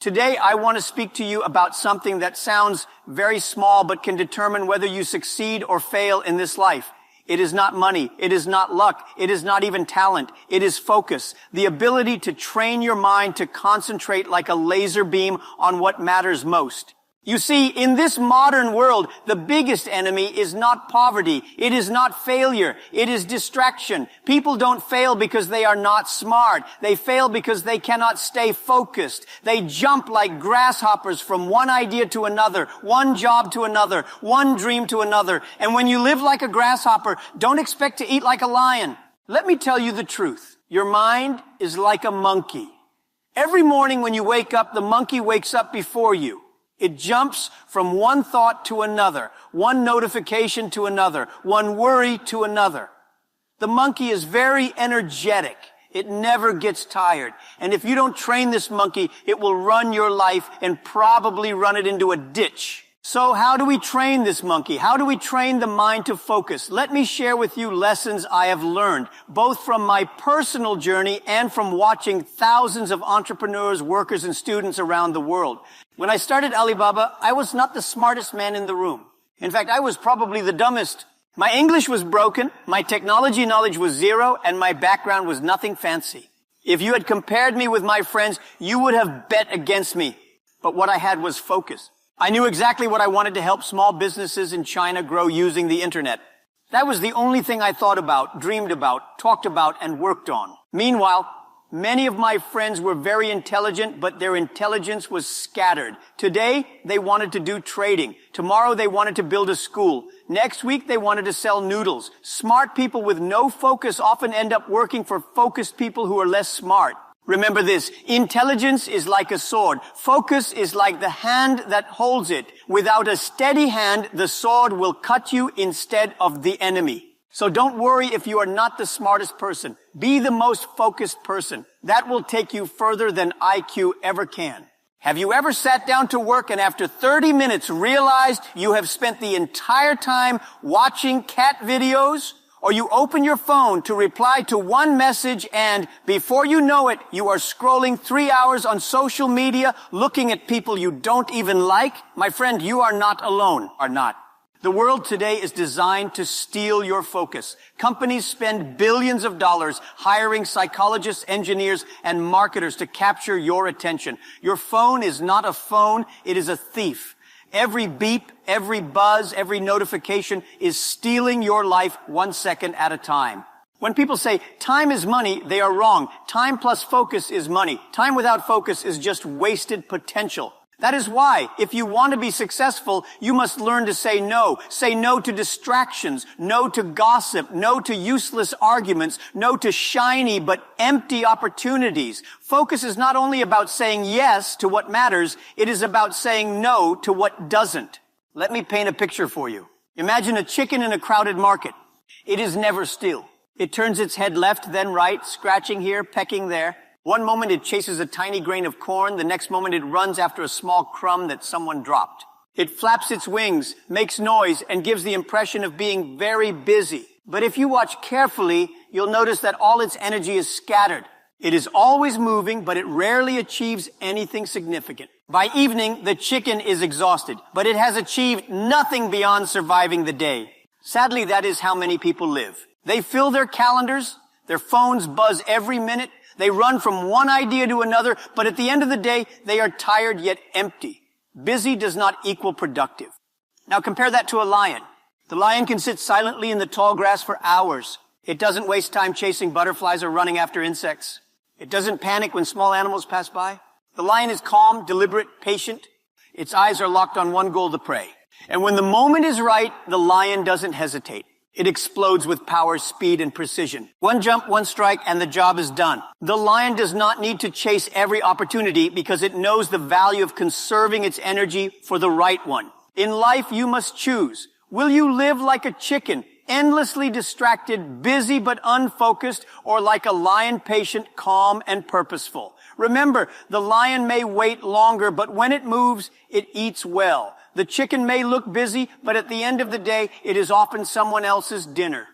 Today, I want to speak to you about something that sounds very small but can determine whether you succeed or fail in this life. It is not money. It is not luck. It is not even talent. It is focus. The ability to train your mind to concentrate like a laser beam on what matters most. You see, in this modern world, the biggest enemy is not poverty. It is not failure. It is distraction. People don't fail because they are not smart. They fail because they cannot stay focused. They jump like grasshoppers from one idea to another, one job to another, one dream to another. And when you live like a grasshopper, don't expect to eat like a lion. Let me tell you the truth. Your mind is like a monkey. Every morning when you wake up, the monkey wakes up before you. It jumps from one thought to another, one notification to another, one worry to another. The monkey is very energetic. It never gets tired. And if you don't train this monkey, it will run your life and probably run it into a ditch. So how do we train this monkey? How do we train the mind to focus? Let me share with you lessons I have learned, both from my personal journey and from watching thousands of entrepreneurs, workers, and students around the world. When I started Alibaba, I was not the smartest man in the room. In fact, I was probably the dumbest. My English was broken, my technology knowledge was zero, and my background was nothing fancy. If you had compared me with my friends, you would have bet against me. But what I had was focus. I knew exactly what I wanted to help small businesses in China grow using the internet. That was the only thing I thought about, dreamed about, talked about, and worked on. Meanwhile, many of my friends were very intelligent, but their intelligence was scattered. Today, they wanted to do trading. Tomorrow, they wanted to build a school. Next week, they wanted to sell noodles. Smart people with no focus often end up working for focused people who are less smart. Remember this, intelligence is like a sword. Focus is like the hand that holds it. Without a steady hand, the sword will cut you instead of the enemy. So don't worry if you are not the smartest person. Be the most focused person. That will take you further than IQ ever can. Have you ever sat down to work and after 30 minutes realized you have spent the entire time watching cat videos? Or you open your phone to reply to one message and before you know it, you are scrolling 3 hours on social media looking at people you don't even like? My friend, you are not alone. Are not. The world today is designed to steal your focus. Companies spend billions of dollars hiring psychologists, engineers, and marketers to capture your attention. Your phone is not a phone, it is a thief. Every beep, every buzz, every notification is stealing your life 1 second at a time. When people say time is money, they are wrong. Time plus focus is money. Time without focus is just wasted potential. That is why, if you want to be successful, you must learn to say no. Say no to distractions, no to gossip, no to useless arguments, no to shiny but empty opportunities. Focus is not only about saying yes to what matters, it is about saying no to what doesn't. Let me paint a picture for you. Imagine a chicken in a crowded market. It is never still. It turns its head left, then right, scratching here, pecking there. One moment it chases a tiny grain of corn, the next moment it runs after a small crumb that someone dropped. It flaps its wings, makes noise, and gives the impression of being very busy. But if you watch carefully, you'll notice that all its energy is scattered. It is always moving, but it rarely achieves anything significant. By evening, the chicken is exhausted, but it has achieved nothing beyond surviving the day. Sadly, that is how many people live. They fill their calendars, their phones buzz every minute, they run from one idea to another, but at the end of the day, they are tired yet empty. Busy does not equal productive. Now compare that to a lion. The lion can sit silently in the tall grass for hours. It doesn't waste time chasing butterflies or running after insects. It doesn't panic when small animals pass by. The lion is calm, deliberate, patient. Its eyes are locked on one goal, the prey. And when the moment is right, the lion doesn't hesitate. It explodes with power, speed, and precision. One jump, one strike, and the job is done. The lion does not need to chase every opportunity because it knows the value of conserving its energy for the right one. In life, you must choose. Will you live like a chicken, endlessly distracted, busy but unfocused, or like a lion, patient, calm, and purposeful? Remember, the lion may wait longer, but when it moves, it eats well. The chicken may look busy, but at the end of the day, it is often someone else's dinner.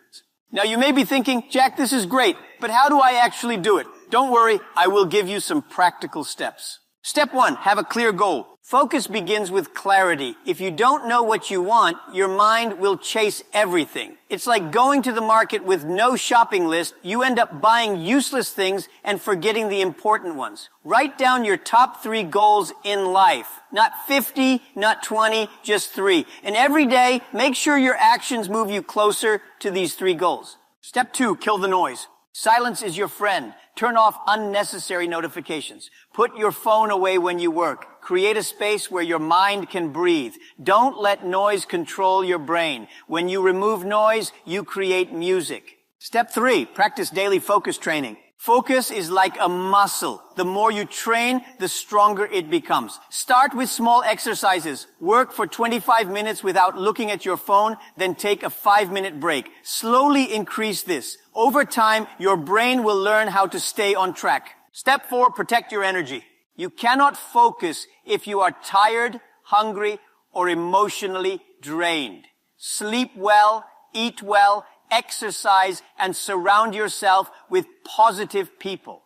Now you may be thinking, Jack, this is great, but how do I actually do it? Don't worry, I will give you some practical steps. Step 1, have a clear goal. Focus begins with clarity. If you don't know what you want, your mind will chase everything. It's like going to the market with no shopping list. You end up buying useless things and forgetting the important ones. Write down your top 3 goals in life. Not 50, not 20, just 3. And every day, make sure your actions move you closer to these 3 goals. Step 2, kill the noise. Silence is your friend. Turn off unnecessary notifications. Put your phone away when you work. Create a space where your mind can breathe. Don't let noise control your brain. When you remove noise, you create music. Step 3, practice daily focus training. Focus is like a muscle. The more you train, the stronger it becomes. Start with small exercises. Work for 25 minutes without looking at your phone, then take a 5-minute break. Slowly increase this. Over time, your brain will learn how to stay on track. Step 4, protect your energy. You cannot focus if you are tired, hungry, or emotionally drained. Sleep well, eat well, exercise, and surround yourself with positive people.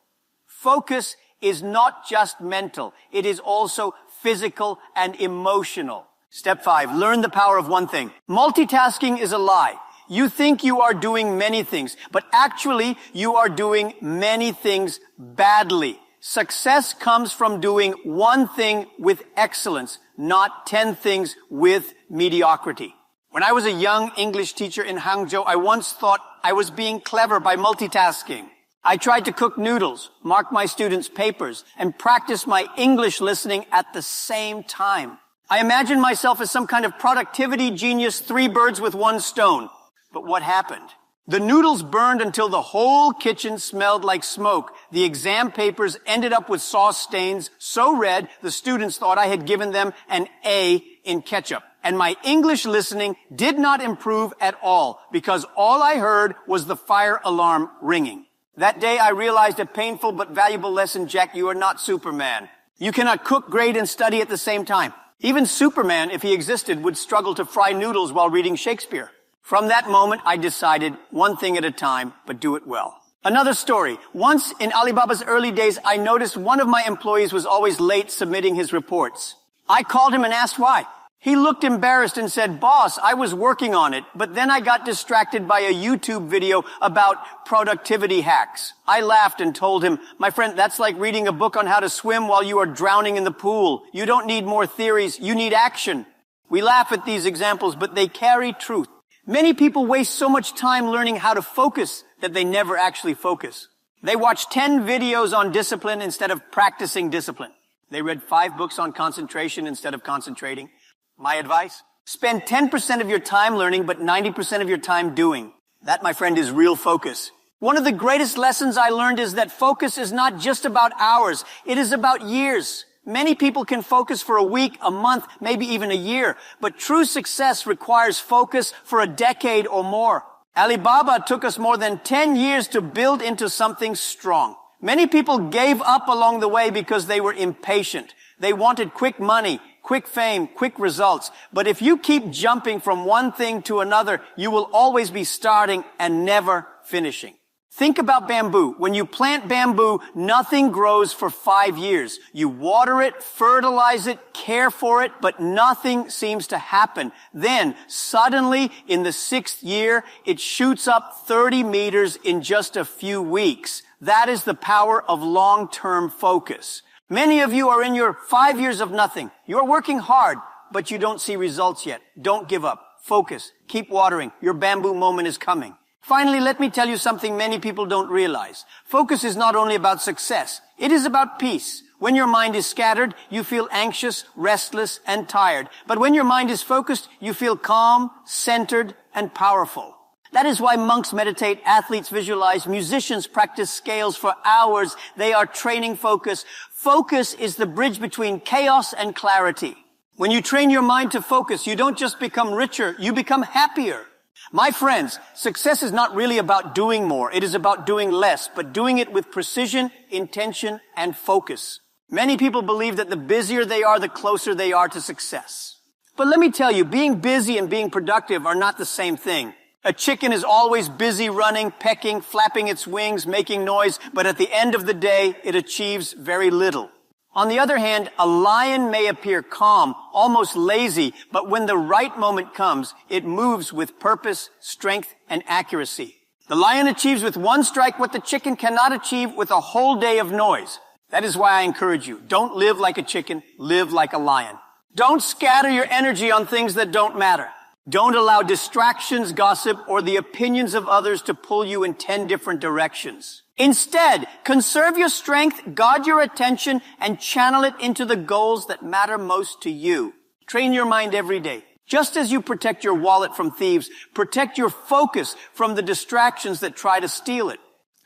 Focus is not just mental. It is also physical and emotional. Step 5, learn the power of one thing. Multitasking is a lie. You think you are doing many things, but actually you are doing many things badly. Success comes from doing one thing with excellence, not 10 things with mediocrity. When I was a young English teacher in Hangzhou, I once thought I was being clever by multitasking. I tried to cook noodles, mark my students' papers, and practice my English listening at the same time. I imagined myself as some kind of productivity genius, 3 birds with 1 stone. But what happened? The noodles burned until the whole kitchen smelled like smoke. The exam papers ended up with sauce stains so red the students thought I had given them an A in ketchup. And my English listening did not improve at all because all I heard was the fire alarm ringing. That day I realized a painful but valuable lesson. Jack, you are not Superman. You cannot cook great and study at the same time. Even Superman, if he existed, would struggle to fry noodles while reading Shakespeare. From that moment, I decided one thing at a time, but do it well. Another story. Once in Alibaba's early days, I noticed one of my employees was always late submitting his reports. I called him and asked why. He looked embarrassed and said, "Boss, I was working on it, but then I got distracted by a YouTube video about productivity hacks." I laughed and told him, "My friend, that's like reading a book on how to swim while you are drowning in the pool. You don't need more theories, you need action." We laugh at these examples, but they carry truth. Many people waste so much time learning how to focus that they never actually focus. They watch 10 videos on discipline instead of practicing discipline. They read 5 books on concentration instead of concentrating. My advice? Spend 10% of your time learning, but 90% of your time doing. That, my friend, is real focus. One of the greatest lessons I learned is that focus is not just about hours. It is about years. Many people can focus for a week, a month, maybe even a year. But true success requires focus for a decade or more. Alibaba took us more than 10 years to build into something strong. Many people gave up along the way because they were impatient. They wanted quick money, quick fame, quick results. But if you keep jumping from one thing to another, you will always be starting and never finishing. Think about bamboo. When you plant bamboo, nothing grows for 5 years. You water it, fertilize it, care for it, but nothing seems to happen. Then, suddenly, in the 6th year, it shoots up 30 meters in just a few weeks. That is the power of long-term focus. Many of you are in your 5 years of nothing. You're working hard, but you don't see results yet. Don't give up. Focus. Keep watering. Your bamboo moment is coming. Finally, let me tell you something many people don't realize. Focus is not only about success. It is about peace. When your mind is scattered, you feel anxious, restless, and tired. But when your mind is focused, you feel calm, centered, and powerful. That is why monks meditate, athletes visualize, musicians practice scales for hours. They are training focus. Focus is the bridge between chaos and clarity. When you train your mind to focus, you don't just become richer, you become happier. My friends, success is not really about doing more. It is about doing less, but doing it with precision, intention, and focus. Many people believe that the busier they are, the closer they are to success. But let me tell you, being busy and being productive are not the same thing. A chicken is always busy running, pecking, flapping its wings, making noise, but at the end of the day, it achieves very little. On the other hand, a lion may appear calm, almost lazy, but when the right moment comes, it moves with purpose, strength, and accuracy. The lion achieves with one strike what the chicken cannot achieve with a whole day of noise. That is why I encourage you, don't live like a chicken, live like a lion. Don't scatter your energy on things that don't matter. Don't allow distractions, gossip, or the opinions of others to pull you in 10 different directions. Instead, conserve your strength, guard your attention, and channel it into the goals that matter most to you. Train your mind every day. Just as you protect your wallet from thieves, protect your focus from the distractions that try to steal it.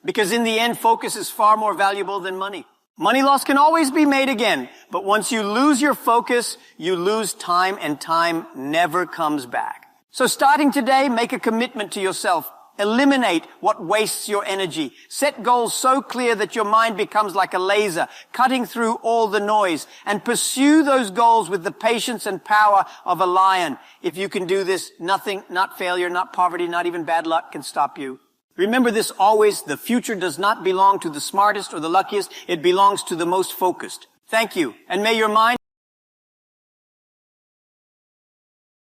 Because in the end, focus is far more valuable than money. Money loss can always be made again, but once you lose your focus, you lose time, and time never comes back. So starting today, make a commitment to yourself. Eliminate what wastes your energy. Set goals so clear that your mind becomes like a laser, cutting through all the noise, and pursue those goals with the patience and power of a lion. If you can do this, nothing, not failure, not poverty, not even bad luck can stop you. Remember this always, the future does not belong to the smartest or the luckiest. It belongs to the most focused. Thank you, and may your mind